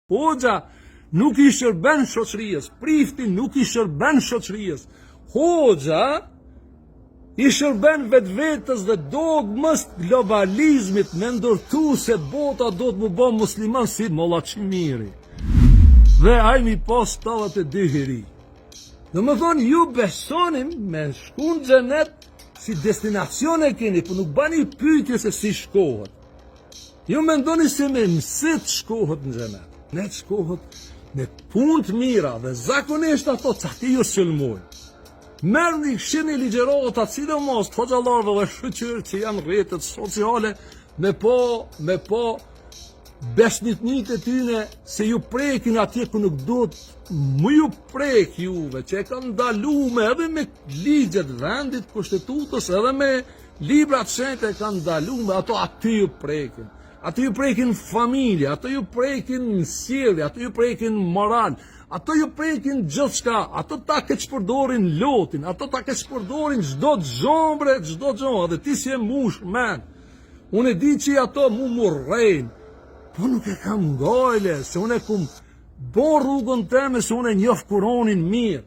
Hoxha nuk i shërben shoqërisë, prifti nuk i shërben shoqërisë. Hoxha i shërben vetvetes dhe dogmës globalizmit me ndërtu se bota do të më bë musliman si Molla Çimiri. Dhe ai mi pas 72 hiri. Dhe më thonë, ju besonim me shku në xhenet si destinacion e keni, po nuk bani pyetje se si shkohet. Ju mendoni se me mësit shkohet në xhenet. Ne shkohet me punë të mira dhe zakonisht ato që ati ju sëlmojnë. Merë një këshini ligjerota, sidomos të hoxhallarëve dhe shëqyrë që janë rrjetet sociale, me po besnitnit e tyne se ju prekin atje ku nuk do të më ju prek juve, që e kanë ndalume edhe me ligjet vendit kushtetutës, edhe me librat shenjtë e kanë ndalume, ato aty ju prekin. Ato ju prekin familje, ato ju prekin sjellje, ato ju prekin moral, ato ju prekin gjithçka, ato ta keq përdorin lotin, ato ta keq përdorin çdo xhombre, dhe ti si e mush men. Unë e di që ato mu murrejnë, po nuk e kam ngajle, se unë e kum bon rrugën teme, se unë e njoh Kur'anin mirë.